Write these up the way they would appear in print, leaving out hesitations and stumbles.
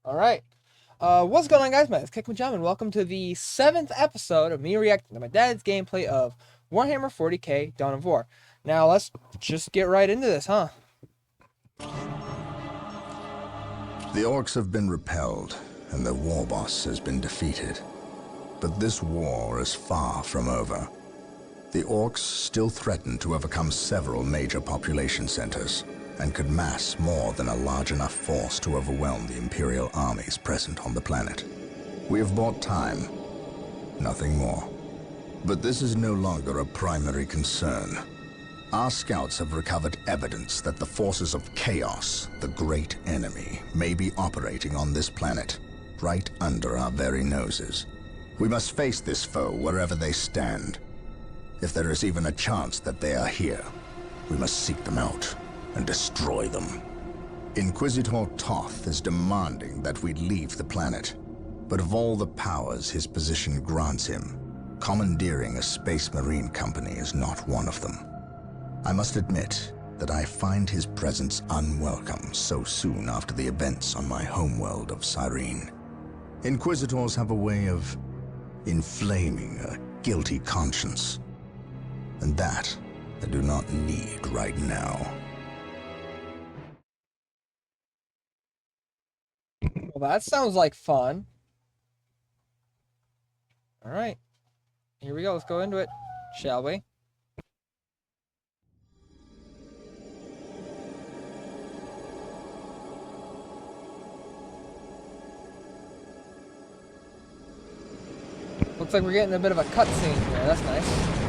Alright. What's going on, guys? My name is Kickmajam, and welcome to the 7th episode of me reacting to my dad's gameplay of Warhammer 40k Dawn of War. Now, let's just get right into this, huh? The orcs have been repelled, and their war boss has been defeated. But this war is far from over. The orcs still threaten to overcome several major population centers, and could mass more than a large enough force to overwhelm the Imperial armies present on the planet. We have bought time, nothing more. But this is no longer a primary concern. Our scouts have recovered evidence that the forces of chaos, the great enemy, may be operating on this planet, right under our very noses. We must face this foe wherever they stand. If there is even a chance that they are here, we must seek them out and destroy them. Inquisitor Toth is demanding that we leave the planet, but of all the powers his position grants him, commandeering a space marine company is not one of them. I must admit that I find his presence unwelcome so soon after the events on my homeworld of Cyrene. Inquisitors have a way of inflaming a guilty conscience, and that I do not need right now. Well, that sounds like fun. Alright. Here we go. Let's go into it, shall we? Looks like we're getting a bit of a cutscene here. That's nice.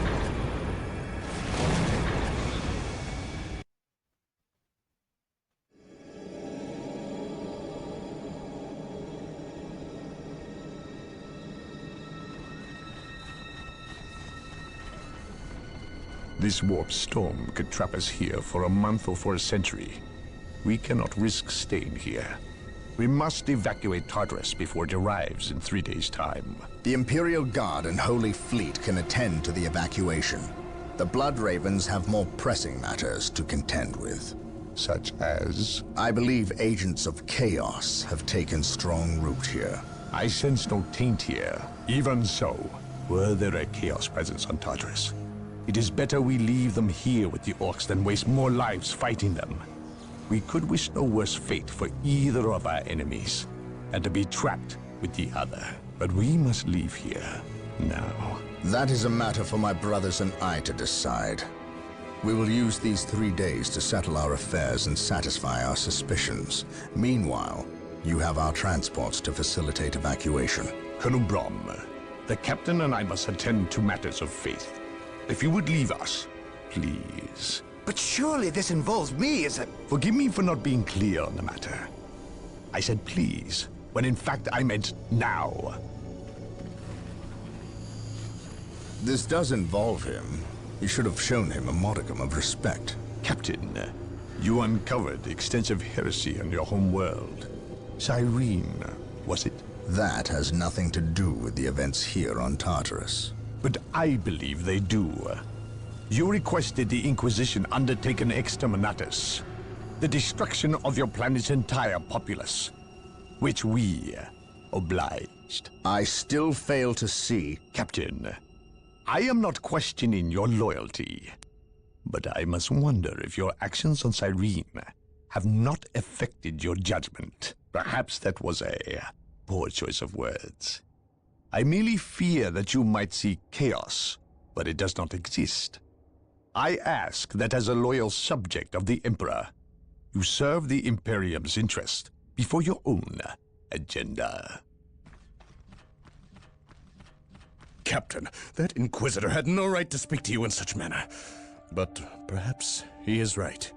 This warp storm could trap us here for a month or for a century. We cannot risk staying here. We must evacuate Tartarus before it arrives in 3 days' time. The Imperial Guard and Holy Fleet can attend to the evacuation. The Blood Ravens have more pressing matters to contend with. Such as? I believe agents of chaos have taken strong root here. I sense no taint here. Even so, were there a chaos presence on Tartarus, it is better we leave them here with the orcs than waste more lives fighting them. We could wish no worse fate for either of our enemies, and to be trapped with the other. But we must leave here now. That is a matter for my brothers and I to decide. We will use these 3 days to settle our affairs and satisfy our suspicions. Meanwhile, you have our transports to facilitate evacuation. Colonel Brom, the captain and I must attend to matters of faith. If you would leave us, please. But surely this involves me as a... Forgive me for not being clear on the matter. I said please, when in fact I meant now. This does involve him. You should have shown him a modicum of respect. Captain, you uncovered extensive heresy on your home world. Cyrene, was it? That has nothing to do with the events here on Tartarus. But I believe they do. You requested the Inquisition undertake an exterminatus, the destruction of your planet's entire populace, which we obliged. I still fail to see... Captain, I am not questioning your loyalty, but I must wonder if your actions on Cyrene have not affected your judgment. Perhaps that was a poor choice of words. I merely fear that you might see chaos, but it does not exist. I ask that as a loyal subject of the Emperor, you serve the Imperium's interest before your own agenda. Captain, that Inquisitor had no right to speak to you in such manner. But perhaps he is right.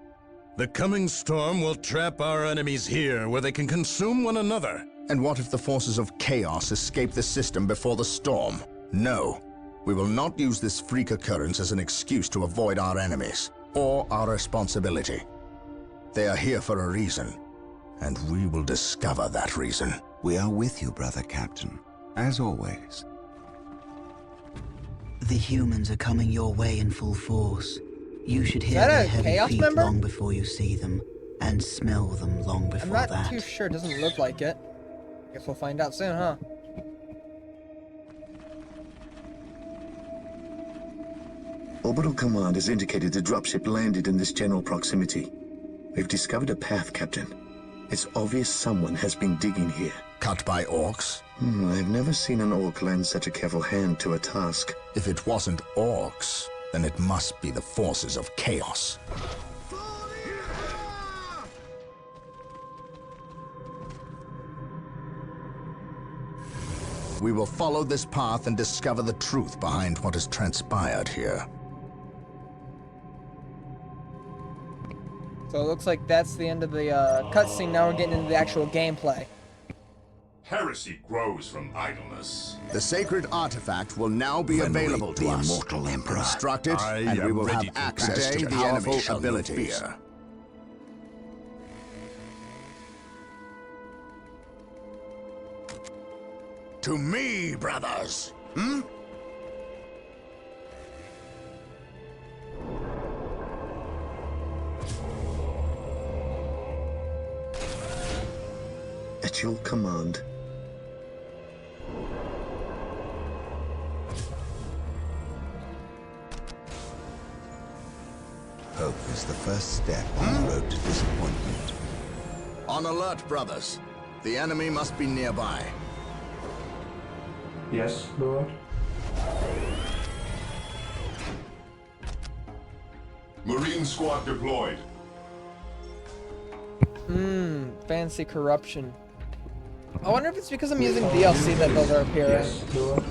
The coming storm will trap our enemies here where they can consume one another. And what if the forces of chaos escape the system before the storm? No. We will not use this freak occurrence as an excuse to avoid our enemies, or our responsibility. They are here for a reason, and we will discover that reason. We are with you, brother Captain, as always. The humans are coming your way in full force. You should hear that their a heavy Chaos feet member? long before you see them, and smell them long I'm before not that. too sure. It doesn't look like it. Guess we'll find out soon, huh? Orbital Command has indicated the dropship landed in this general proximity. We've discovered a path, Captain. It's obvious someone has been digging here. Cut by orcs? I've never seen an orc lend such a careful hand to a task. If it wasn't orcs, then it must be the forces of chaos. We will follow this path and discover the truth behind what has transpired here. So it looks like that's the end of the cutscene. Now we're getting into the actual gameplay. Heresy grows from idleness. The sacred artifact will now be available to the us. immortal emperor. Construct it, I and we am will have ready to access pass. to The powerful enemy shall know abilities. fear. To me, brothers! Hmm? At your command. Hope is the first step on the road to disappointment. On alert, brothers. The enemy must be nearby. Yes, Lord. Marine squad deployed. Fancy corruption. I wonder if it's because I'm using DLC that those are appearing. Yes, Lord.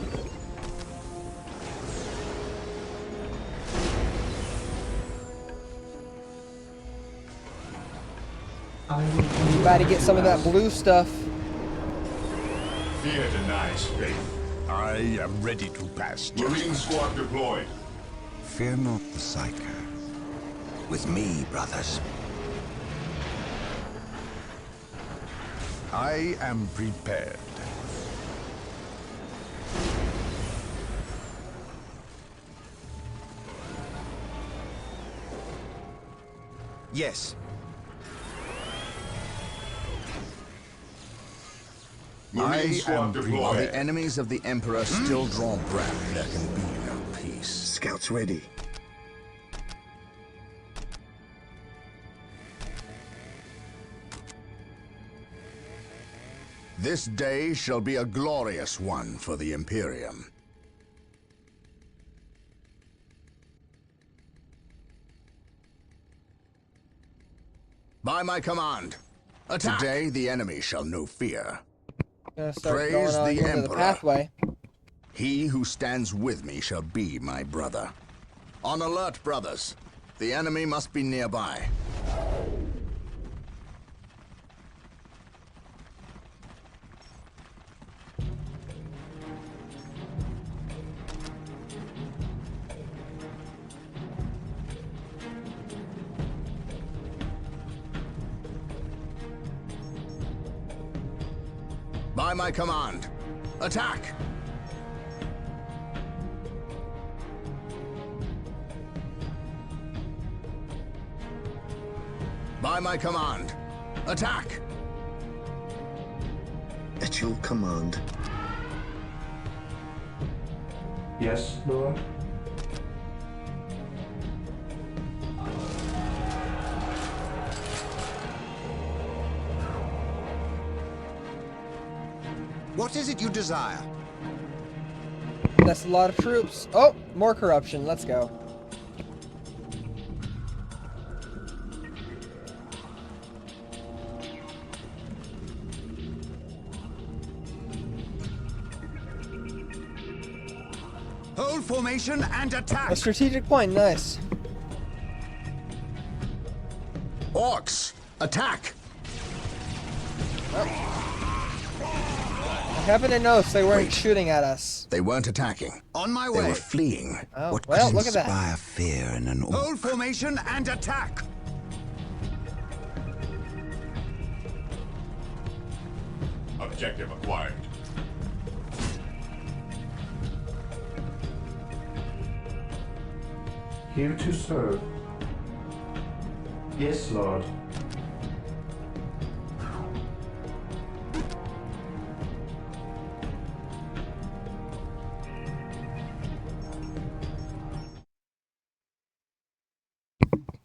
I will do You about to get some of that blue stuff. Fear denies faith. I am ready to pass. Marine squad deployed. Fear not the Psycho. With me, brothers. I am prepared. Yes. Marine I squad am While deployed. the enemies of the Emperor still draw breath, there can be no peace. Scouts ready. This day shall be a glorious one for the Imperium. By my command, today the enemy shall know fear. Gonna start Praise going on the into the Emperor. pathway. He who stands with me shall be my brother. On alert, brothers. The enemy must be nearby. By my command, attack! By my command, attack! At your command. Yes, Lord. What is it you desire? That's a lot of troops. Oh, more corruption. Let's go. Hold formation and attack! A strategic point. Nice. Orcs, attack! I happen to notice they weren't shooting at us. They weren't attacking. On my They way. were fleeing. Oh, What well, could look at that. inspire fear in an orc? Hold formation and attack! Objective acquired. Here to serve. Yes, Lord.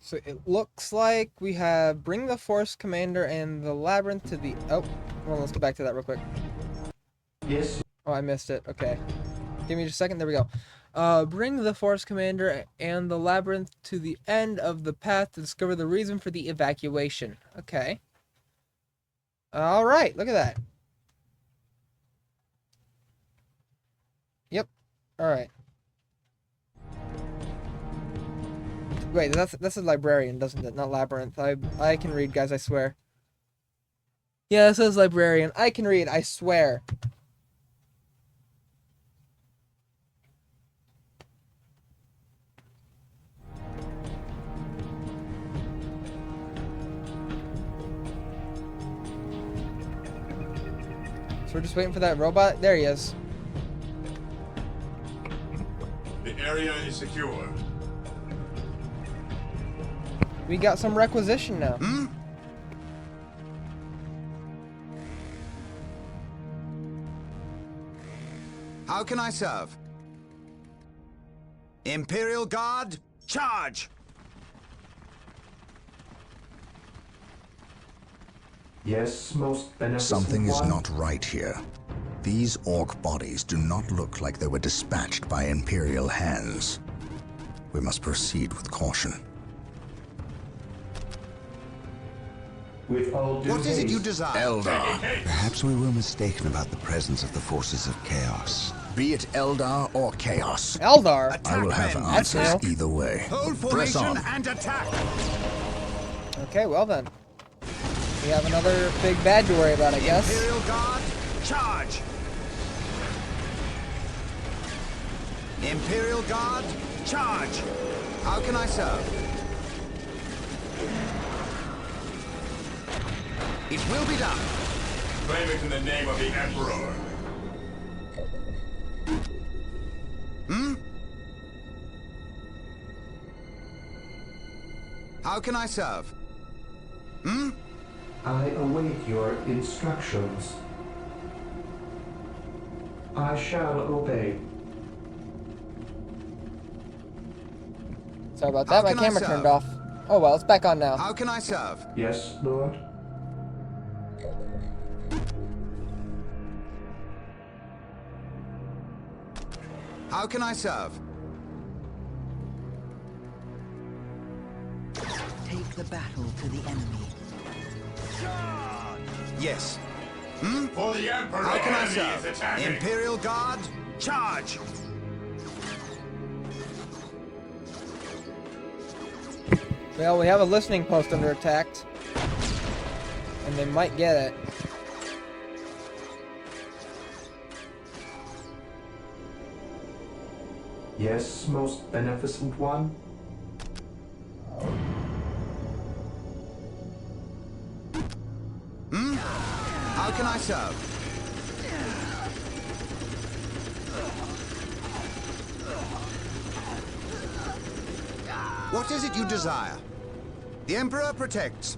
So it looks like we have bring the Force Commander and the Labyrinth to the... Oh, well, let's go back to that real quick. Yes. Oh, I missed it. Okay. Give me just a second. There we go. Bring the Force Commander and the Labyrinth to the end of the path to discover the reason for the evacuation. Okay. Alright, look at that. Yep. Alright. Wait, that's a librarian, doesn't it? Not labyrinth. I can read, guys, I swear. Yeah, it says librarian. I can read, I swear. So we're just waiting for that robot. There he is. The area is secure. We got some requisition now. How can I serve? Imperial Guard, charge! Yes, most beneficent Something is one. not right here. These orc bodies do not look like they were dispatched by Imperial hands. We must proceed with caution. With all due What is it you haste. desire? Eldar. Perhaps we were mistaken about the presence of the forces of chaos. Be it Eldar or Chaos. Eldar. I will have men. answers That's new. either way. Hold Press formation on. and attack! Okay, well then. We have another big bad to worry about, I guess. Imperial Guard, charge! Imperial Guard, charge! How can I serve? It will be done. Claim it in the name of the Emperor. How can I serve? I await your instructions. I shall obey. Sorry about How that, my can I camera serve? turned off. Oh well, it's back on now. How can I serve? Yes, Lord. How can I serve? Take the battle to the enemy. Yes. For the Emperor, How can I enemy is serve? attacking. Imperial Guard, charge! Well, we have a listening post under attack. And they might get it. Yes, most beneficent one. How can I serve? What is it you desire? The Emperor protects.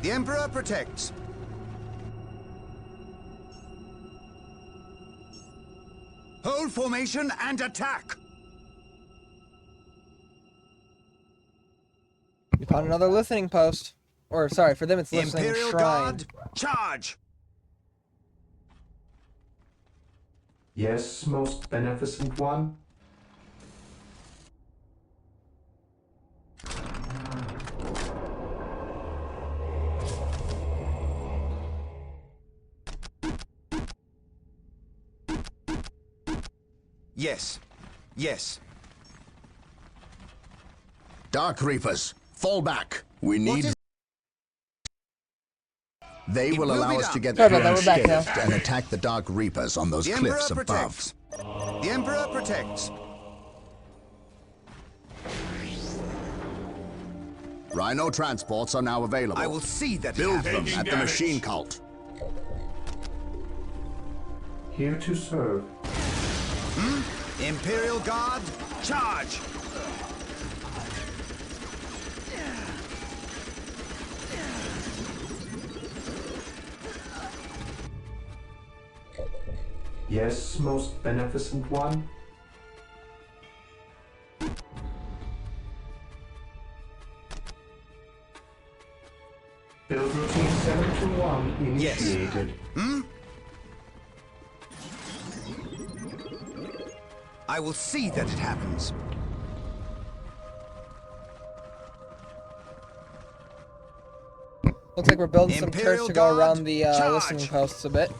The Emperor protects. Hold formation and attack! We found another listening post. Or, sorry, for them it's listening Imperial shrine. Guard, charge! Yes, most beneficent one. Yes. Yes. Dark Reapers, fall back. We need... is- They It will will allow be us done. to get Sorry through about that, we're back now. unscathed and attack the Dark Reapers on those The Emperor cliffs above. protects. The Emperor protects. Rhino transports are now available. I will see that it Build them happens. at the damage. machine cult. Here to serve. Imperial Guard, charge! Yes, most beneficent one. Build routine 721 initiated. I will see that it happens. Looks like we're building some turrets Imperial to go Guard, around the charge! listening posts a bit.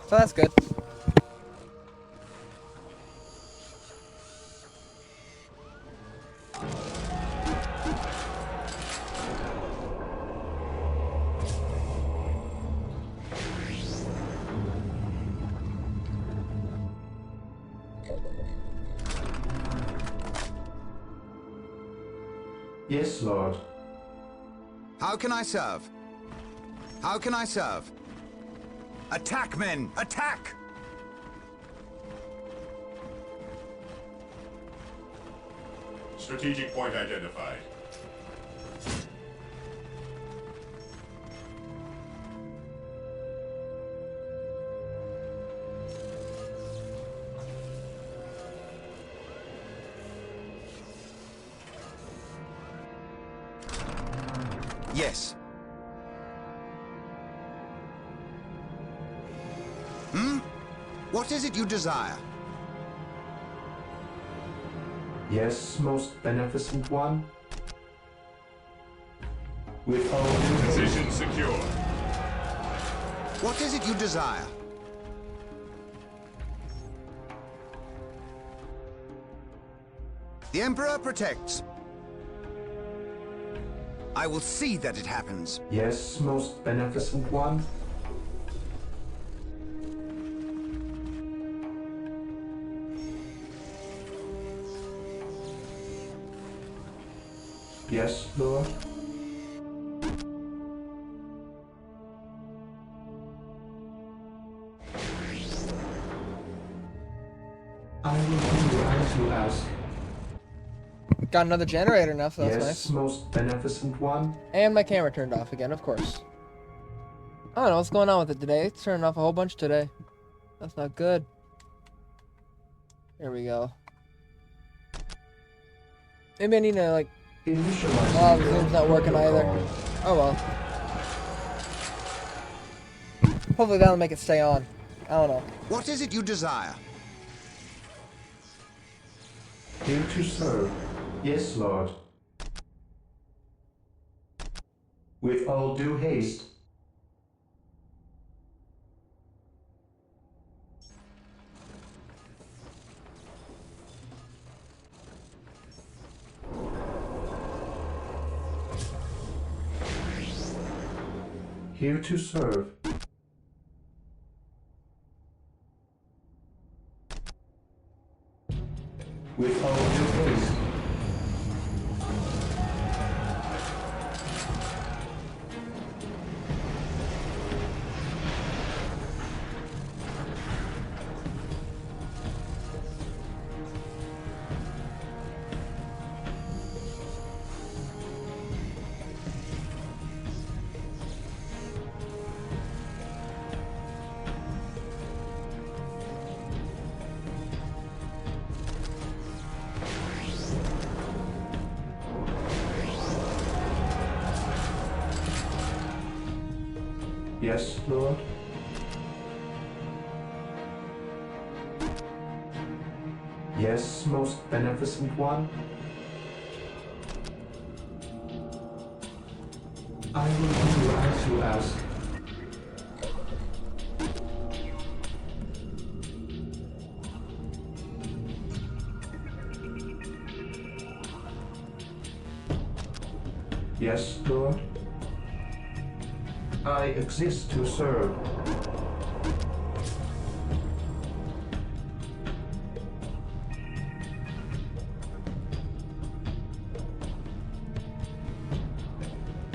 So that's good. Yes, Lord. How can I serve? How can I serve? Attack, men! Attack! Strategic point identified. Yes. What is it you desire? Yes, most beneficent one. With all due Position secure. What is it you desire? The Emperor protects. I will see that it happens. Yes, most beneficent one. Yes, Lord. I will do as you ask. Got another generator now, so that's Yes, nice. most beneficent one. And my camera turned off again, of course. I don't know what's going on with it today. It's turning off a whole bunch today. That's not good. There we go. Maybe I need to, like... Initializing Oh, the zoom's not working either. protocol. Oh well. Hopefully that'll make it stay on. I don't know. What is it you desire? Here to serve. Yes, Lord. With all due haste. Here to serve. With all due haste. Yes, Lord. Yes, most beneficent one. I will do as you ask. Yes, Lord. I exist to serve.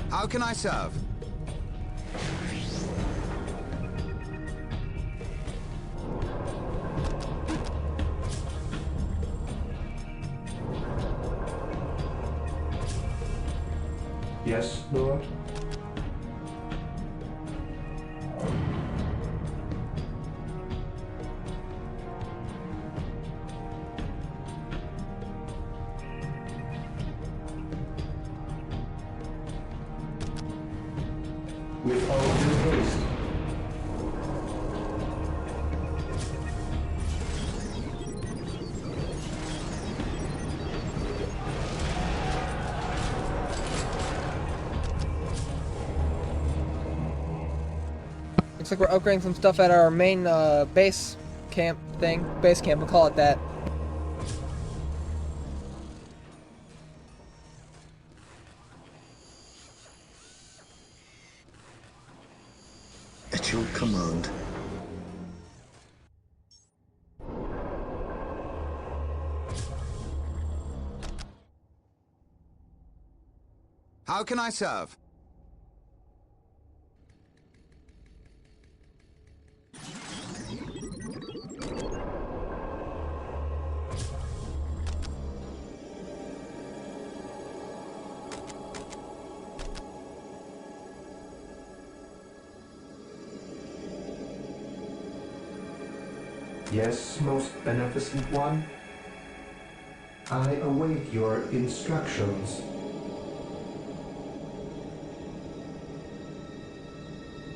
How can I serve? Yes, Lord. With all due haste. Looks like we're upgrading some stuff at our main base camp thing. Base camp, we'll call it that. At your command. How can I serve? Yes, most beneficent one. I await your instructions.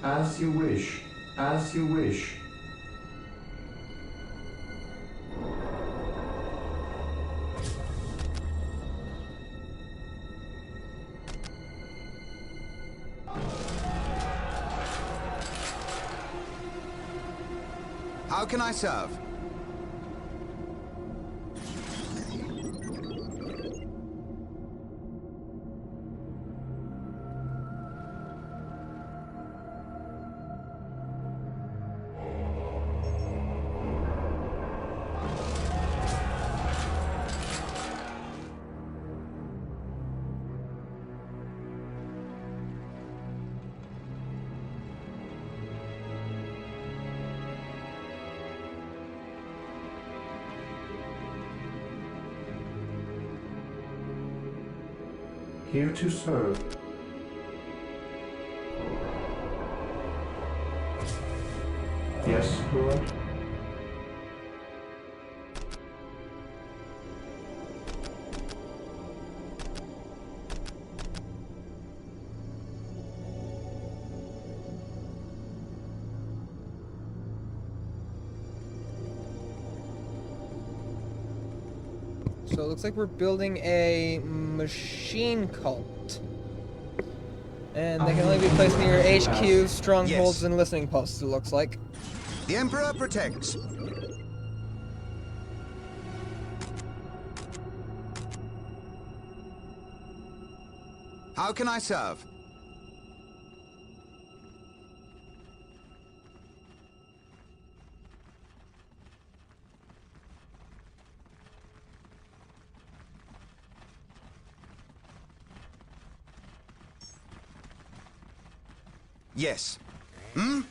As you wish, as you wish. How can I serve? Here to serve. Yes, Lord. So it looks like we're building a machine cult. And they can only be placed near HQ, strongholds, Yes. and listening posts, it looks like. The Emperor protects. How can I serve? Yes. Hmm?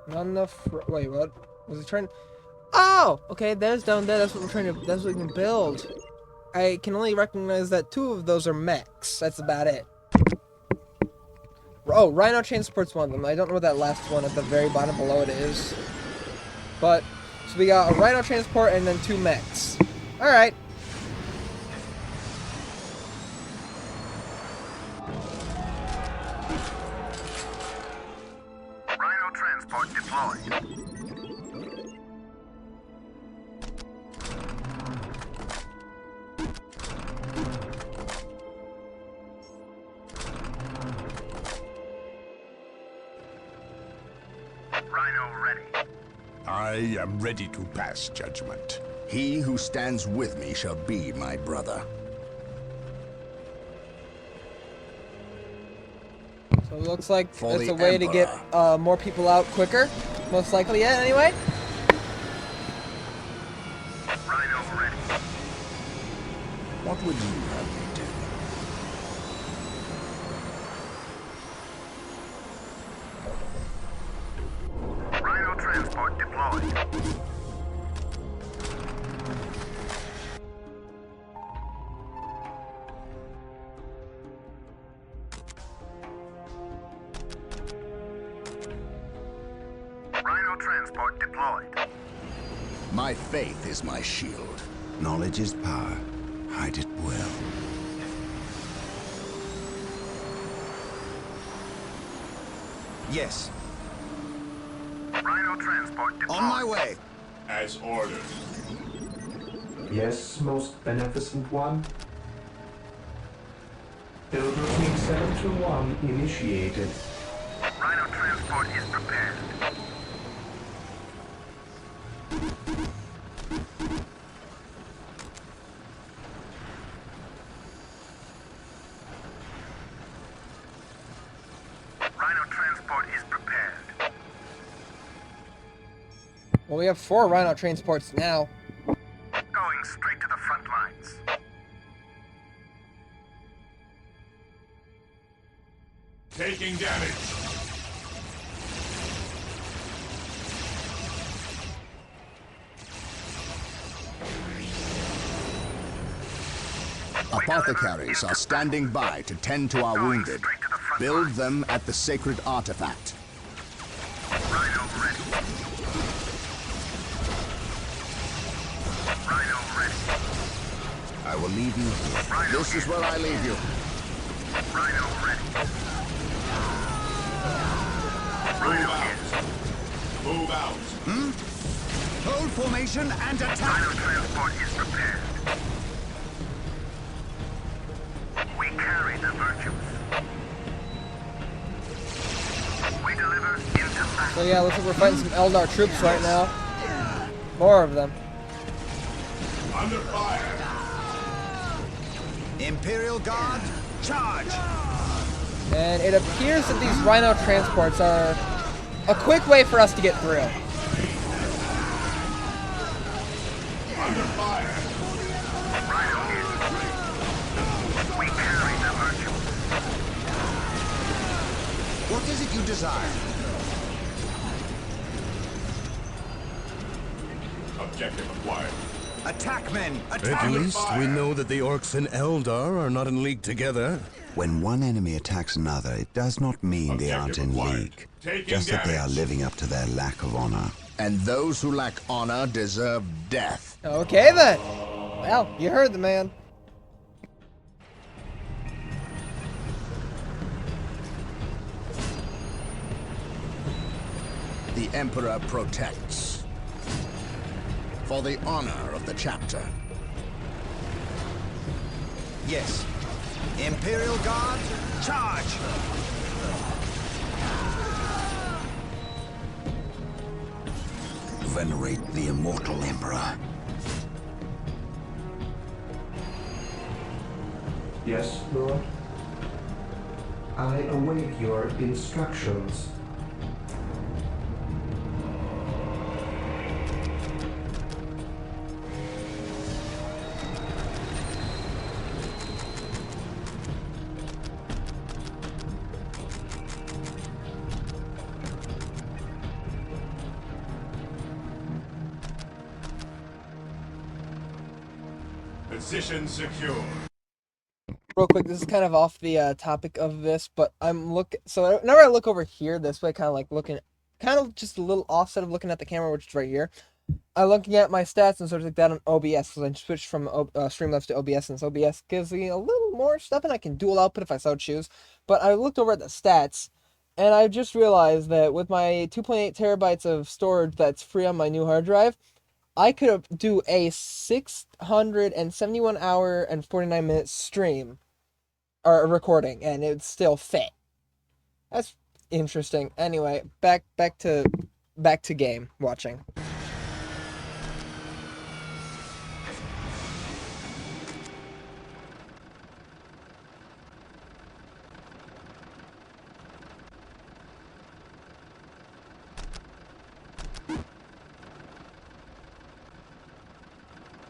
Not enough. Wait, what? Was it trying? Oh, okay. There's down there. That's what we're trying to. That's what we can build. I can only recognize that 2 of those are mechs. That's about it. Oh, Rhino transports one of them. I don't know what that last one at the very bottom below it is. But so we got a Rhino transport and then 2 mechs. All right. I am ready to pass judgment. He who stands with me shall be my brother. So it looks like For it's the a way to get more people out quicker. Most likely, yeah, anyway. What would you have me do? Rhino transport deployed. Rhino transport deployed. My faith is my shield. Knowledge is power. Hide it well. Yes. Rhino transport deployed. On my way. As ordered. Yes, most beneficent one. Build routine 721 initiated. Rhino transport is prepared. Rhino transport is prepared. Well, we have 4 Rhino transports now. Going straight to the front lines. Taking damage. Apothecaries are standing by to tend to our wounded. Build them at the sacred artifact. Rhino ready. Rhino ready. I will leave you here. This is where I leave you. Rhino ready. Move out. Move out. Hold formation and attack. Rhino transport is prepared. We carry the virtues. We deliver into battle. So yeah, looks like we're fighting some Eldar troops right now. More of them. Under fire. Imperial Guard, charge. And it appears that these Rhino transports are a quick way for us to get through. Under fire. Rhino is. We carry the virtues. What is it you desire? Objective acquired. Attack, men! At Attack! least we know that the orcs and Eldar are not in league together. When one enemy attacks another, it does not mean they aren't in acquired. league. Taking Just that they are damage. living up to their lack of honor. And those who lack honor deserve death. Okay then. Well, you heard the man. The Emperor protects. For the honor of the chapter. Yes. Imperial Guard, charge! Venerate the immortal Emperor. Yes, Lord. I await your instructions. Position secure. Real quick, this is kind of off the topic of this, but so whenever I look over here this way, kind of like looking, kind of just a little offset of looking at the camera, which is right here. I'm looking at my stats and sort of like that on OBS, because I switched from Streamlabs to OBS, and OBS gives me a little more stuff, and I can dual output if I so choose. But I looked over at the stats, And I just realized that with my 2.8 terabytes of storage that's free on my new hard drive, I could do a 671 hour and 49-minute stream or a recording, and it'd still fit. That's interesting. Anyway, back to game watching.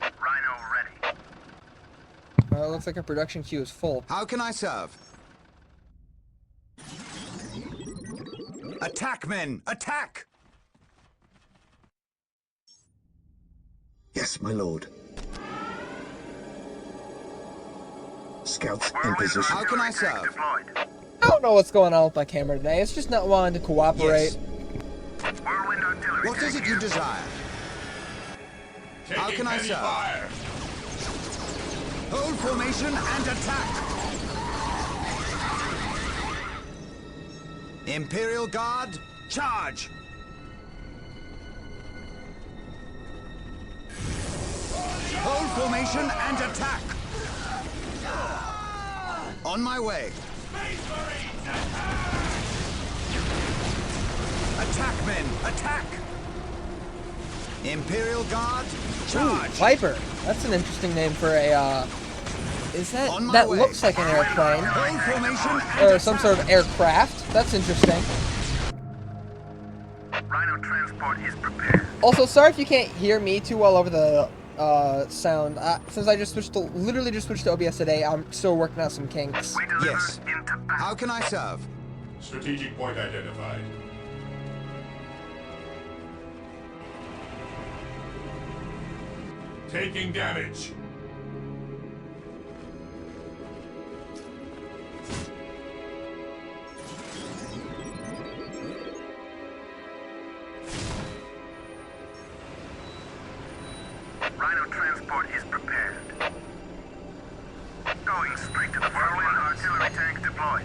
Rhino ready. Well, it looks like our production queue is full. How can I serve? Attack, men! Attack! Yes, my lord. Scouts in Whirlwind position. How can I artillery tank serve? deployed. I don't know what's going on with my camera today. It's just not wanting to cooperate. Yes. Whirlwind artillery What tank is it you here. desire? How can I heavy serve? fire. Hold formation and attack! Imperial Guard, charge! Hold formation and attack! On my way. Attack, men! Attack! Imperial Guard, charge! Viper. That's an interesting name for a, is that, On my that way. looks like an airplane. Hold formation and Or some sort of aircraft. That's interesting. Rhino transport is prepared. Also, sorry if you can't hear me too well over the sound. Since I just literally just switched to OBS today, I'm still working out some kinks. We deliver Yes. into battle. How can I serve? Strategic point identified. Taking damage. Rhino transport is prepared. Going straight to the Whirlwind artillery tank deployed.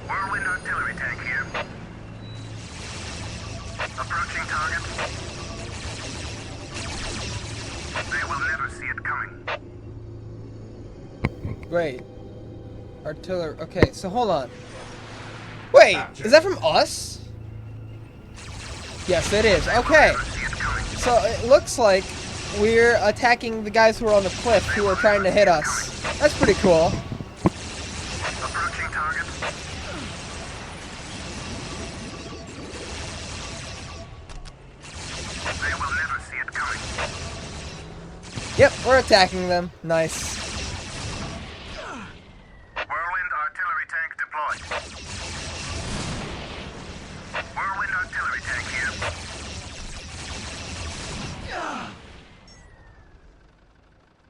Whirlwind artillery tank here. Approaching target. They will never see it coming. Wait. Artillery. Okay, so hold on. Wait, is that from us? Yes, it is. Okay. So it looks like we're attacking the guys who are on the cliff who are trying to hit us. That's pretty cool. Approaching target. They will never see it coming. Yep, we're attacking them. Nice. Whirlwind artillery tank deployed. Whirlwind artillery tank here.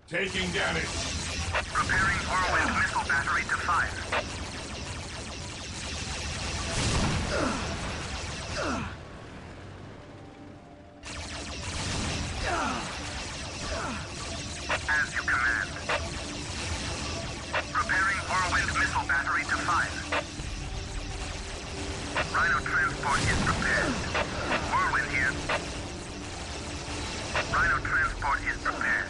Taking damage. Preparing Whirlwind missile battery to fire. As you command. Preparing Whirlwind missile battery to fire. Rhino transport is prepared. Whirlwind here. Rhino transport is prepared.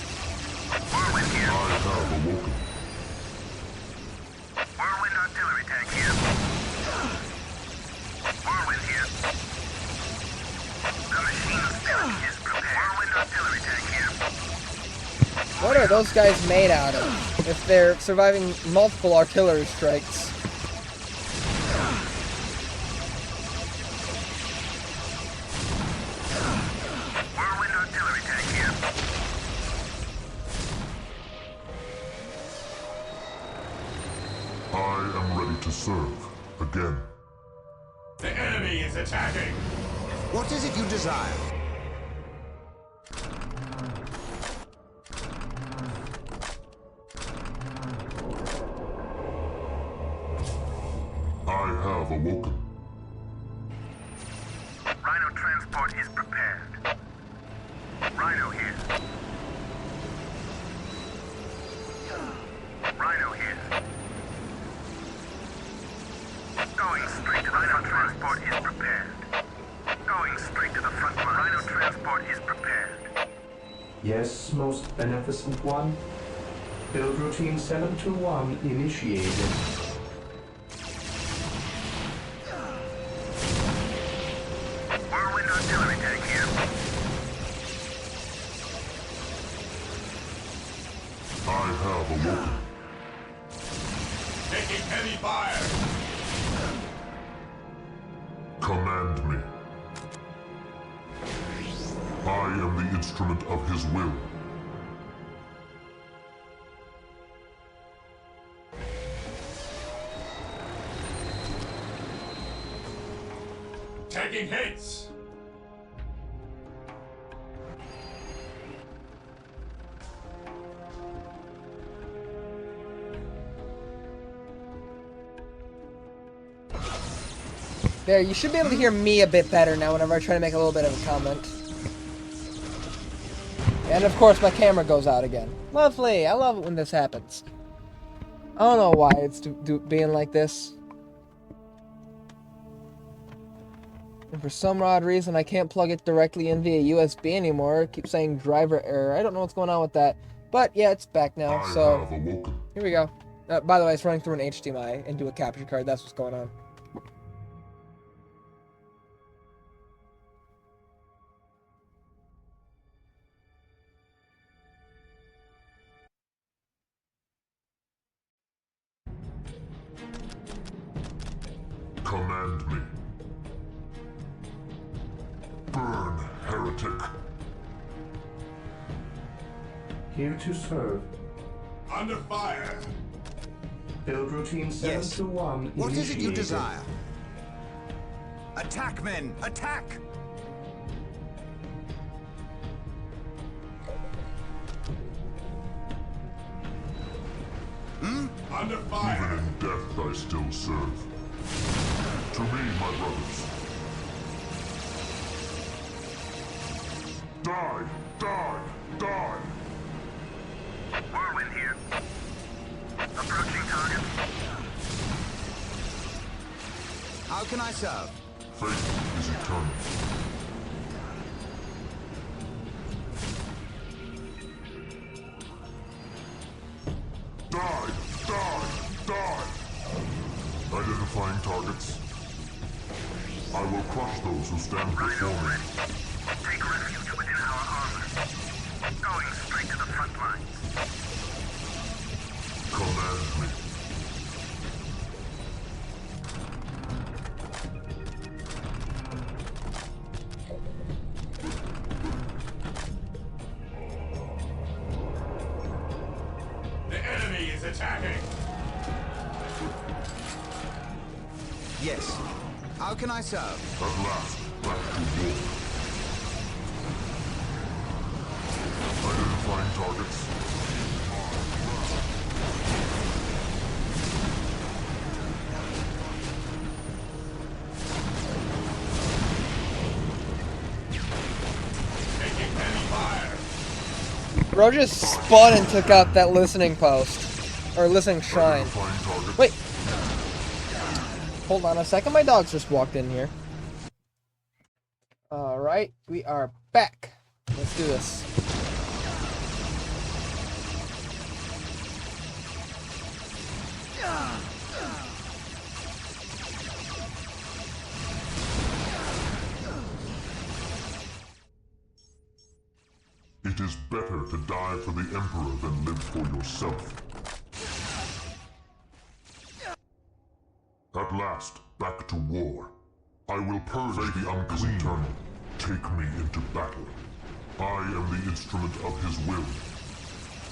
Whirlwind here. Whirlwind artillery tank here. Whirlwind here. The machine stack is prepared. Whirlwind artillery tank here. What are those guys made out of? If they're surviving multiple artillery strikes. Whirlwind artillery tank here. I am ready to serve. Again. The enemy is attacking. What is it you desire? I have awoken. Rhino transport is prepared. Rhino here. Yes, most beneficent one. Build routine 721 initiated. Whirlwind artillery tank here. I have awoken. Taking heavy fire. Command me. I am the instrument of his will. Taking hits. There, you should be able to hear me a bit better now whenever I try to make a little bit of a comment. And of course, my camera goes out again. Lovely! I love it when this happens. I don't know why it's being like this. And for some odd reason, I can't plug it directly in via USB anymore. It keeps saying driver error. I don't know what's going on with that. But yeah, it's back now, so here we go. By the way, it's running through an HDMI into a capture card. That's what's going on. Command me. Burn, heretic. Here to serve. Under fire. Build routine 721 What is it you initiated. desire? Attack, men! Attack! Under Even fire. in death I still serve. To me, my brothers. Die! Die! Die! Whirlwind here. Approaching target. How can I serve? Fate is eternal. Die! Die! Die! Identifying targets. I will crush those who stand before me. Take refuge within our armor. Going straight to the front lines. Command me. The enemy is attacking. Yes. How can I serve? At last, back to war. Identifying targets. Taking heavy fire. Bro just spun and took out that listening post. Or listening shrine. Identifying targets. Wait. Hold on a second, my dog's just walked in here. Alright, we are back. Let's do this. It is better to die for the Emperor than live for yourself. At last, back to war. I will purge the unclean. Eternal. Take me into battle. I am the instrument of his will.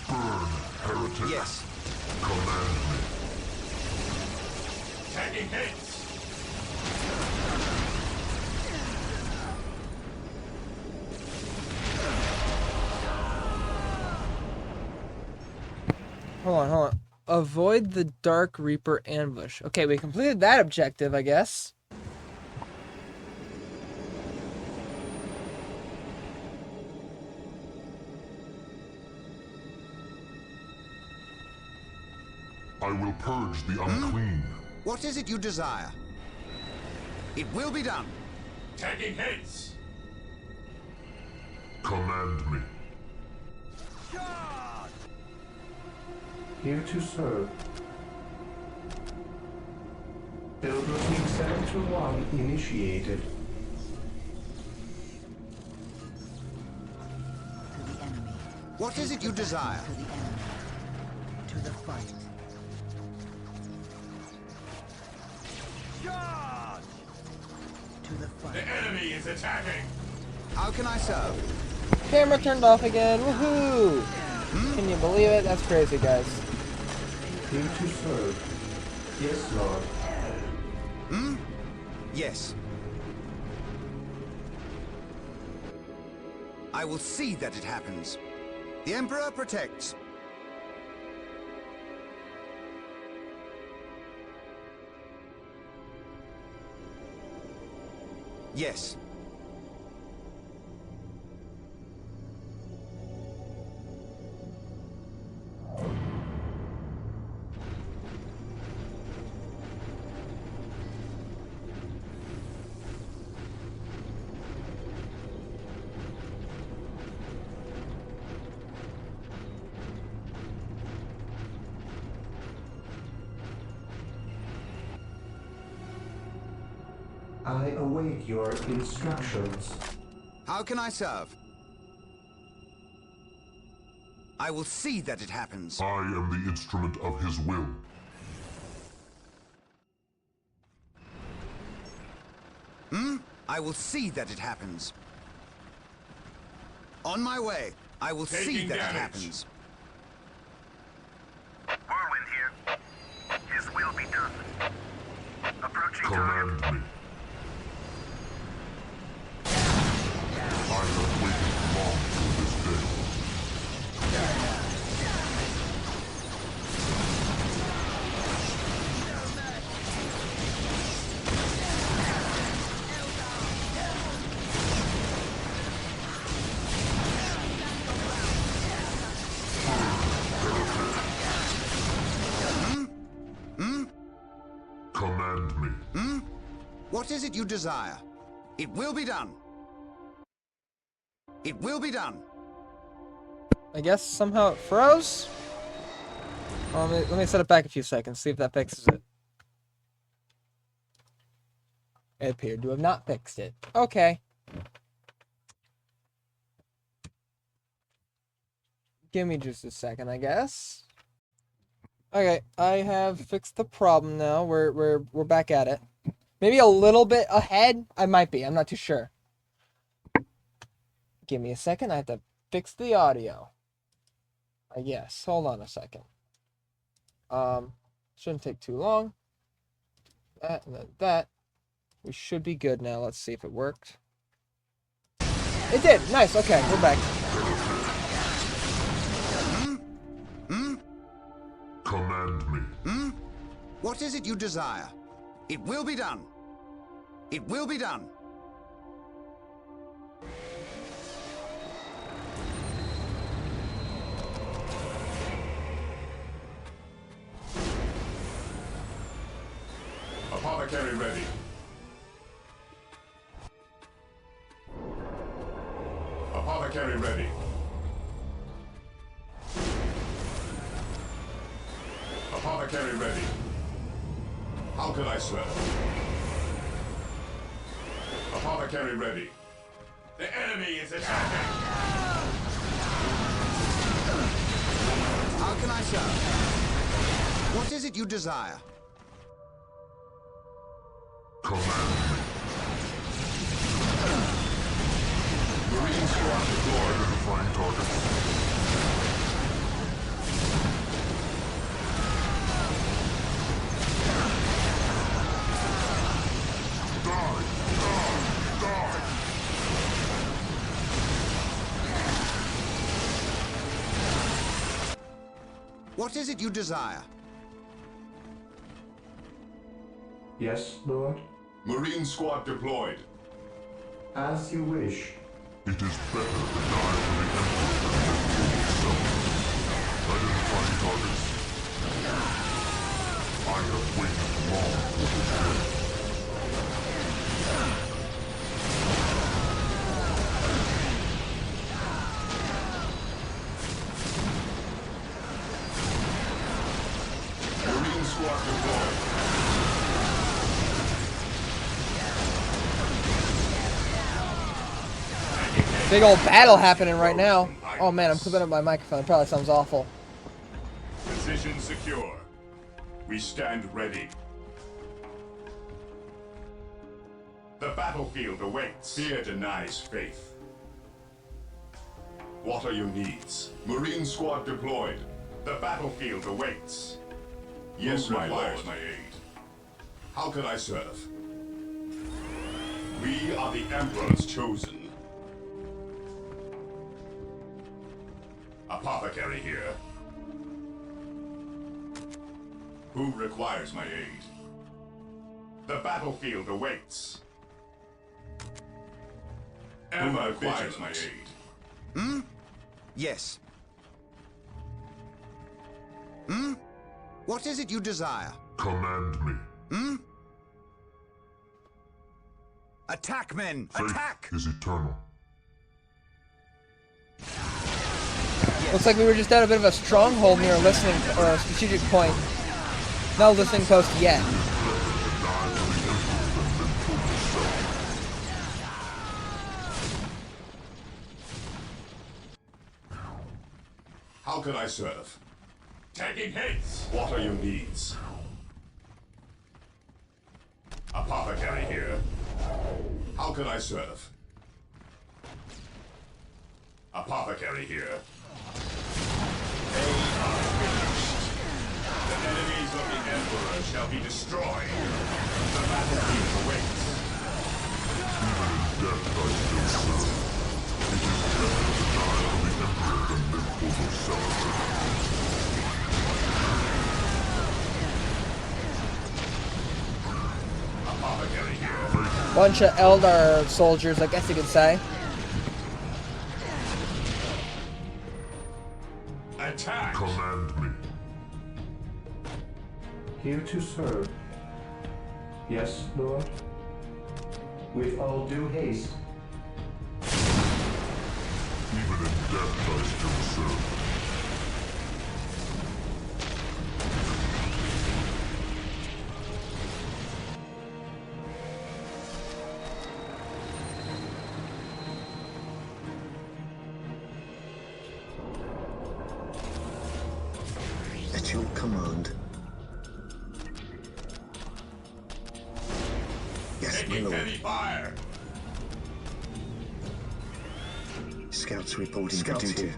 Burn, heretic. Yes. Command me. Taking hits. Hold on. Avoid the Dark Reaper ambush. Okay, we completed that objective, I guess. I will purge the unclean. What is it you desire? It will be done. Taking hits. Command me. Here to serve. Build routine 721 initiated. To the enemy. What is it you desire? To the enemy. To the fight. To the fight. The enemy is attacking! How can I serve? Camera turned off again. Woohoo! Can you believe it? That's crazy, guys. Here to serve. Yes, Lord. Yes. I will see that it happens. The Emperor protects. Yes. I await your instructions. How can I serve? I will see that it happens. I am the instrument of his will. I will see that it happens. On my way. I will see Taking that damage. it happens. Whirlwind here. His will be done. Approaching target. Command me. I have waited long for this day. Command me. What is it you desire? It will be done. It will be done. I guess somehow it froze? Let me set it back a few seconds, see if that fixes it. It appeared to have not fixed it. Okay. Give me just a second, I guess. Okay, I have fixed the problem now. We're back at it. Maybe a little bit ahead. I might be. I'm not too sure. Give me a second. I have to fix the audio. I guess. Hold on a second. Shouldn't take too long. That and then that. We should be good now. Let's see if it worked. It did. Nice. Okay, we're back. Command me. What is it you desire? It will be done. It will be done. Apothecary ready. Apothecary ready. Apothecary ready. How can I serve? Apothecary ready. The enemy is attacking! How can I serve? What is it you desire? Command me. Marine squad deployed. Identifying targets. What is it you desire? Yes, Lord? Marine squad deployed. As you wish. It is better to die for the Emperor than to yourself. Identifying targets. I have waited long for this day. Big old battle happening right now. Oh man, I'm clipping up my microphone. It probably sounds awful. Position secure. We stand ready. The battlefield awaits. Fear denies faith. What are your needs? Marine squad deployed. The battlefield awaits. Yes, my lord. My aid. How can I serve? We are the Emperor's chosen. Apothecary here. Who requires my aid? The battlefield awaits. Who requires my aid? Hmm? Yes. Hmm? What is it you desire? Command me. Hmm? Attack, men! Faith Attack! is eternal. Looks like we were just at a bit of a stronghold near a listening or a strategic point. No listening post yet. How can I serve? Taking hits! What are your needs? Apothecary here. How can I serve? Apothecary here. They are finished. The enemies of the Emperor shall be destroyed. The battlefield awaits. Even in death I still serve. It is better to die for the Emperor than live for yourself. Apothecary here. Bunch of Eldar soldiers, I guess you could say. Attack! Command me. Here to serve. Yes, Lord. With all due haste. Even in death I still serve. At your command. Yes, my Taking lord. heavy fire! Scouts reporting for duty.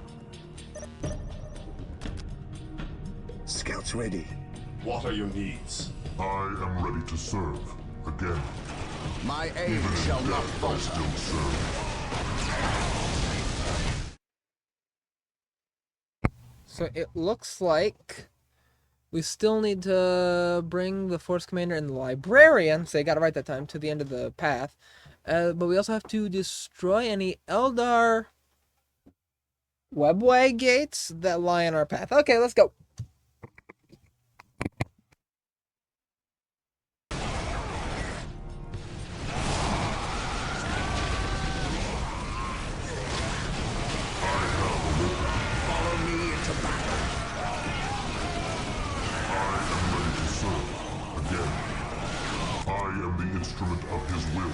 Scouts ready. What are your needs? I am ready to serve. Again. My aid Even in shall not death I falter. still serve. So it looks like we still need to bring the Force Commander and the Librarian, so I got it right that time, to the end of the path. But we also have to destroy any Eldar webway gates that lie in our path. Okay, let's go. Follow me into battle. I am ready to serve. Again. I am the instrument of his will.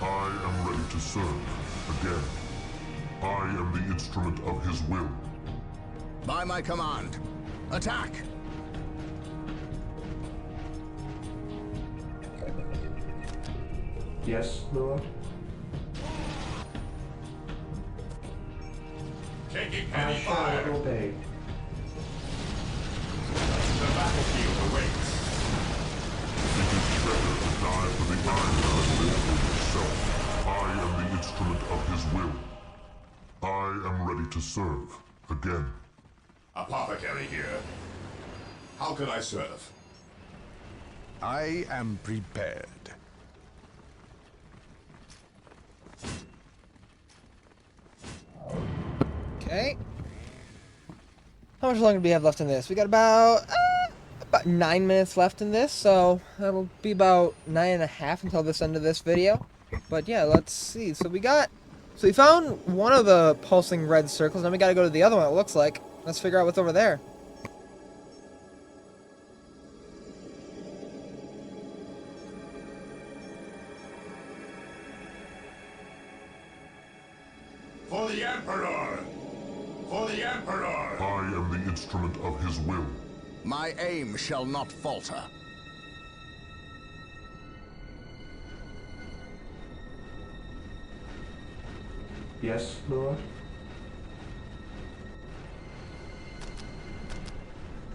I am ready to serve. Again. I am the instrument of his will. By my command. Attack! Yes, Lord. Taking I heavy fire! shall obey. The battlefield awaits. It is better to die for the iron than live for yourself. I am the instrument of his will. I am ready to serve. Again. Apothecary here. How can I serve? I am prepared. Okay. How much longer do we have left in this? We got about 9 minutes left in this, so that'll be about 9.5 until this end of this video. But yeah, let's see. So we found one of the pulsing red circles, now we gotta go to the other one, it looks like. Let's figure out what's over there. For the Emperor! For the Emperor! I am the instrument of his will. My aim shall not falter. Yes, Lord.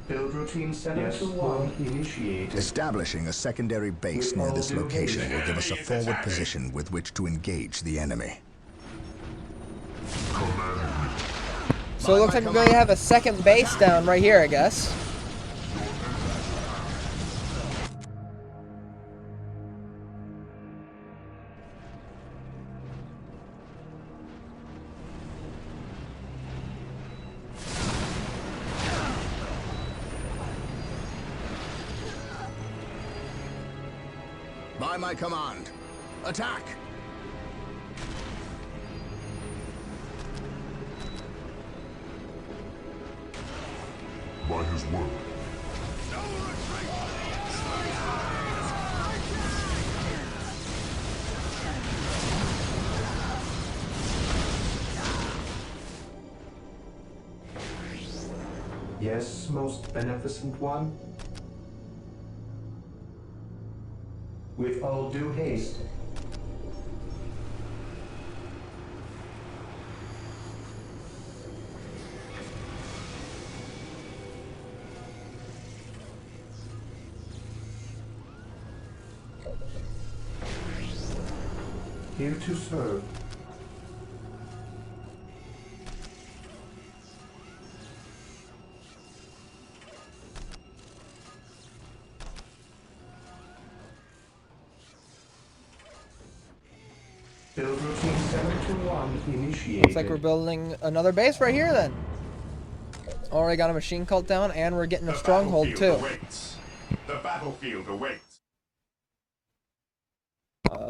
Build routine 721 initiated. Establishing a secondary base near this location will give us a forward position with which to engage the enemy. So it looks like we're going to have a second base down right here, I guess. By my command, attack! By his word. Yes, most beneficent one. With all due haste. Here to serve. Build routine 721 initiated. Looks like we're building another base right here then. Already got a machine cult down, and we're getting a stronghold too. The battlefield awaits.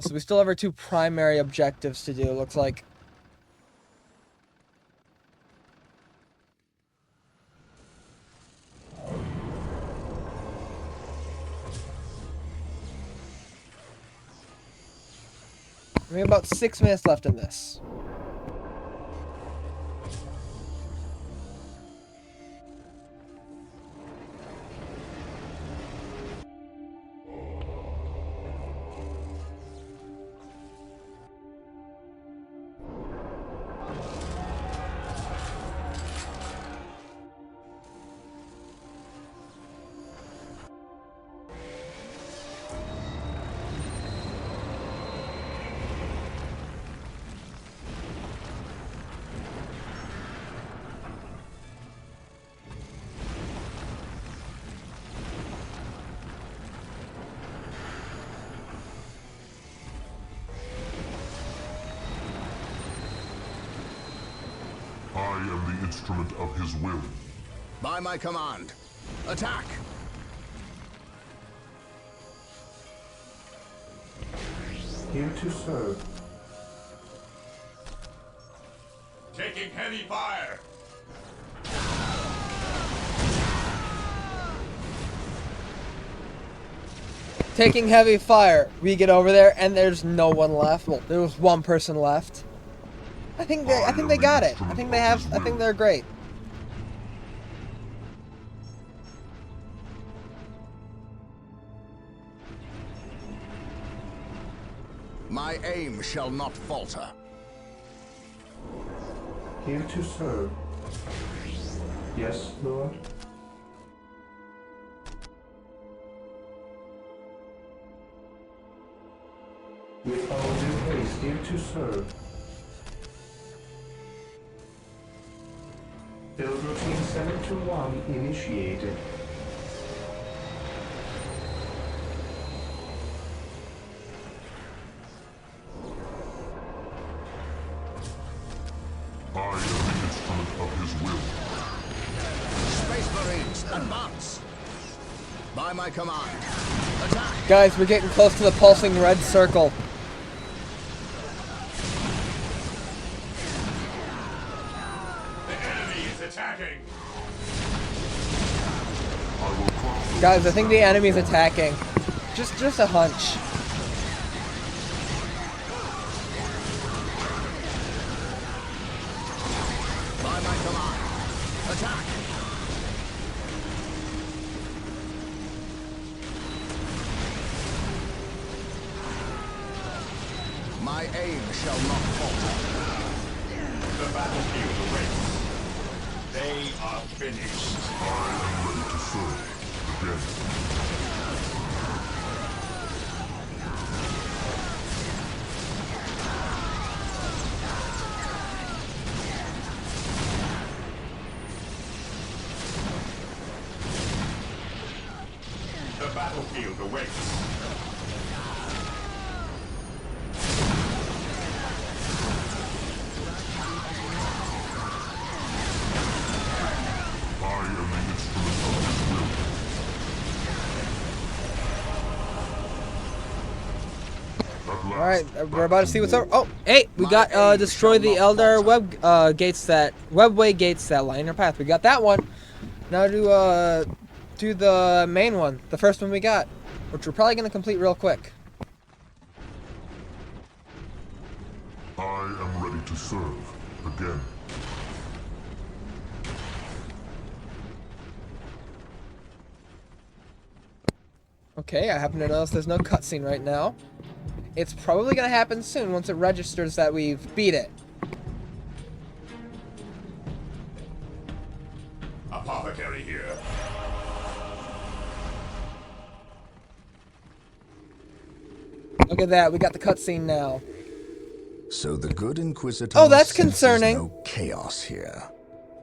So we still have our two primary objectives to do, it looks like. We have about 6 minutes left in this. I am the instrument of his will. By my command, attack! Here to serve. Taking heavy fire! Taking heavy fire. We get over there, and there's no one left. Well, there was one person left. I think they got it. I think they're great. My aim shall not falter. Here to serve. Yes, Lord. With all due haste, here to serve. Build routine 721 initiated. I am the instrument of his will. Space Marines, advance! By my command, attack! Guys, we're getting close to the pulsing red circle. Attacking. Guys, I think the enemy's attacking. Just a hunch. attack! My aim shall not falter. The battlefield awaits. They are finished. I am ready to serve again. The battlefield awaits. I am the instrument of his will. All right, we're about to see what's over. Oh, hey, we got destroy the Elder webway gates that line our path. We got that one. Now do the main one, the first one we got, which we're probably gonna complete real quick. I am ready to serve again. Okay, I happen to notice there's no cutscene right now. It's probably gonna happen soon once it registers that we've beat it. Apothecary here. Look at that, we got the cutscene now. So the good Inquisitor Oh, that's senses concerning. no chaos here.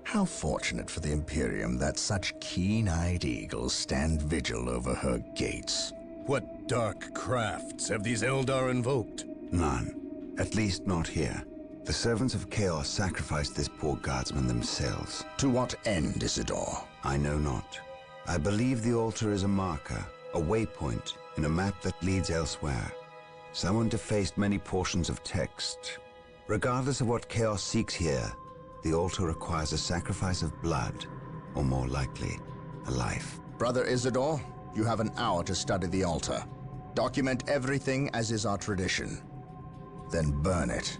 How fortunate for the Imperium that such keen-eyed eagles stand vigil over her gates. What dark crafts have these Eldar invoked? None. At least not here. The servants of Chaos sacrificed this poor guardsman themselves. To what end, Isidore? I know not. I believe the altar is a marker, a waypoint, in a map that leads elsewhere. Someone defaced many portions of text. Regardless of what Chaos seeks here, the altar requires a sacrifice of blood, or more likely, a life. Brother Isidore, you have an hour to study the altar. Document everything as is our tradition. Then burn it,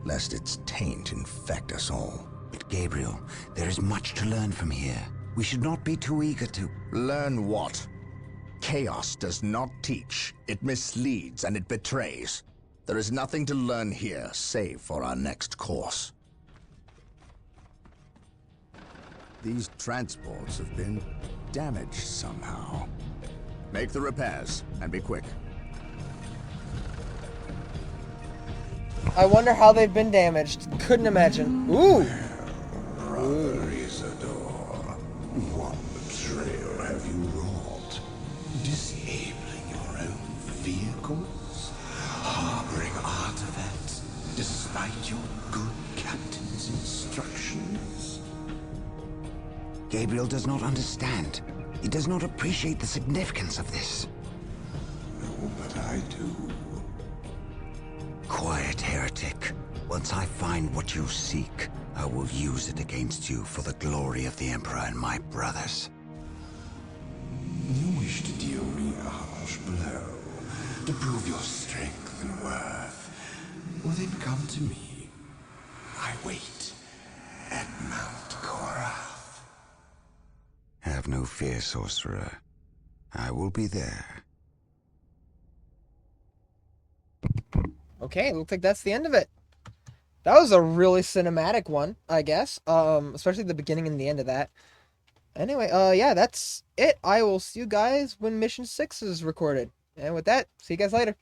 lest its taint infect us all. But Gabriel, there is much to learn from here. We should not be too eager to... Learn what? Chaos does not teach. It misleads and it betrays. There is nothing to learn here, save for our next course. These transports have been damaged somehow. Make the repairs, and be quick. I wonder how they've been damaged. Couldn't imagine. Ooh! Brother Isidore, what betrayal have you wrought? Disabling your own vehicles? Harboring artifacts despite your good captain's instructions? Gabriel does not understand. He does not appreciate the significance of this. No, but I do. Quiet, heretic. Once I find what you seek, I will use it against you for the glory of the Emperor and my brothers. You wish to deal me a harsh blow, to prove your strength and worth. Well, then come to me. I wait at Mount Korath. Have no fear, sorcerer. I will be there. Okay, looks like that's the end of it. That was a really cinematic one, I guess. Especially the beginning and the end of that. Anyway, yeah, that's it. I will see you guys when Mission 6 is recorded. And with that, see you guys later.